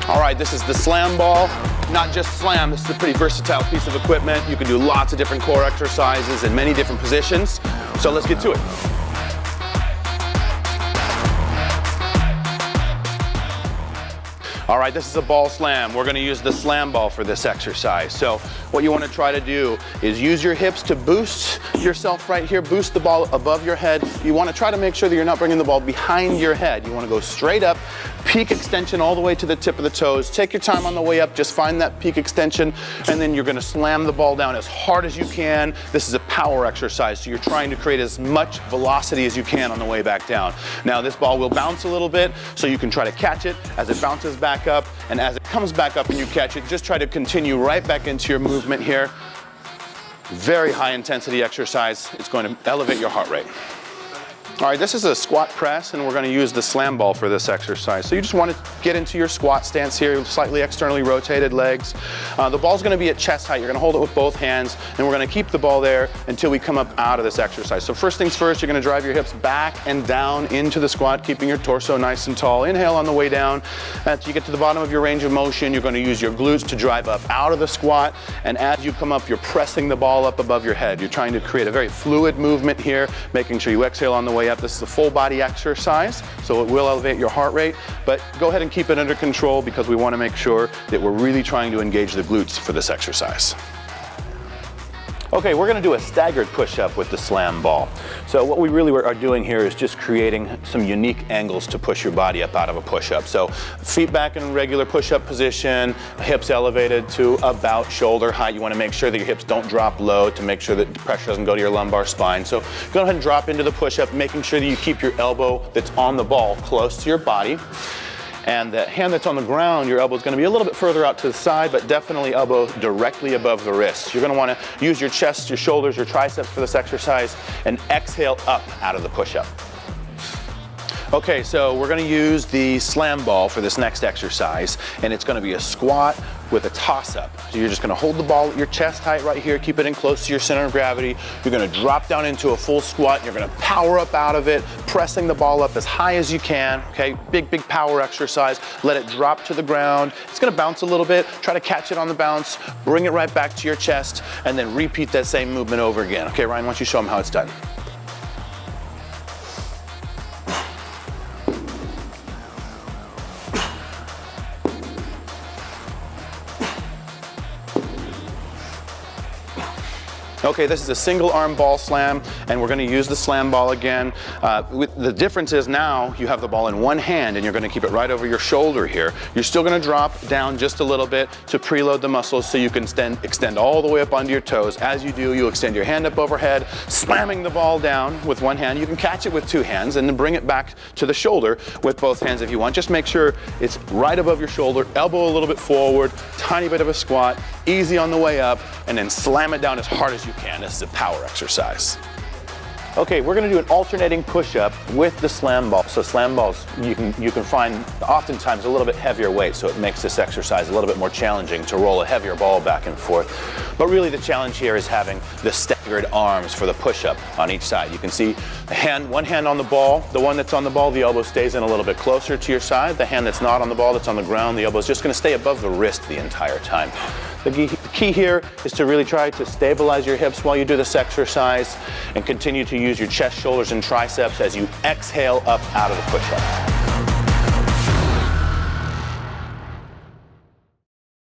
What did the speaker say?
All right, this is the slam ball. Not just slam, this is a pretty versatile piece of equipment. You can do lots of different core exercises in many different positions. So let's get to it. All right, this is a ball slam. We're gonna use the slam ball for this exercise. So what you wanna try to do is use your hips to boost yourself right here, boost the ball above your head. You wanna try to make sure that you're not bringing the ball behind your head. You wanna go straight up, peak extension all the way to the tip of the toes. Take your time on the way up, just find that peak extension, and then you're gonna slam the ball down as hard as you can. This is a power exercise, so you're trying to create as much velocity as you can on the way back down. Now this ball will bounce a little bit, so you can try to catch it as it bounces back up, and as it comes back up and you catch it, just try to continue right back into your movement here. Very high intensity exercise. It's going to elevate your heart rate. All right, this is a squat press, and we're going to use the slam ball for this exercise. So you just want to get into your squat stance here, slightly externally rotated legs. The ball's going to be at chest height. You're going to hold it with both hands, and we're going to keep the ball there until we come up out of this exercise. So first things first, you're going to drive your hips back and down into the squat, keeping your torso nice and tall. Inhale on the way down. As you get to the bottom of your range of motion, you're going to use your glutes to drive up out of the squat, and as you come up, you're pressing the ball up above your head. You're trying to create a very fluid movement here, making sure you exhale on the way up. This is a full body exercise, so it will elevate your heart rate, but go ahead and keep it under control because we want to make sure that we're really trying to engage the glutes for this exercise. Okay, we're going to do a staggered push-up with the slam ball. So what we really are doing here is just creating some unique angles to push your body up out of a push-up. So feet back in regular push-up position, hips elevated to about shoulder height. You want to make sure that your hips don't drop low to make sure that the pressure doesn't go to your lumbar spine. So go ahead and drop into the push-up, making sure that you keep your elbow that's on the ball close to your body. And the hand that's on the ground, your elbow is going to be a little bit further out to the side, but definitely elbow directly above the wrist. You're going to want to use your chest, your shoulders, your triceps for this exercise, and exhale up out of the push-up. Okay, so we're going to use the slam ball for this next exercise, and it's going to be a squat with a toss-up. So you're just going to hold the ball at your chest height right here, keep it in close to your center of gravity. You're going to drop down into a full squat. You're going to power up out of it, pressing the ball up as high as you can. Okay, big power exercise. Let it drop to the ground. It's going to bounce a little bit. Try to catch it on the bounce, bring it right back to your chest, and then repeat that same movement over again. Okay, Ryan, why don't you show them how it's done? Okay, this is a single arm ball slam, and we're going to use the slam ball again. The difference is now you have the ball in one hand and you're going to keep it right over your shoulder here. You're still going to drop down just a little bit to preload the muscles so you can extend all the way up onto your toes. As you do, you extend your hand up overhead, slamming the ball down with one hand. You can catch it with two hands and then bring it back to the shoulder with both hands if you want. Just make sure it's right above your shoulder, elbow a little bit forward, tiny bit of a squat, easy on the way up, and then slam it down as hard as you can. This is a power exercise. Okay, we're going to do an alternating push-up with the slam ball. So slam balls, you can find oftentimes a little bit heavier weight, so it makes this exercise a little bit more challenging to roll a heavier ball back and forth. But really the challenge here is having the staggered arms for the push-up on each side. You can see one hand on the ball, the one that's on the ball, the elbow stays in a little bit closer to your side. The hand that's not on the ball, that's on the ground, the elbow is just going to stay above the wrist the entire time. The key here is to really try to stabilize your hips while you do this exercise and continue to use your chest, shoulders, and triceps as you exhale up out of the push-up.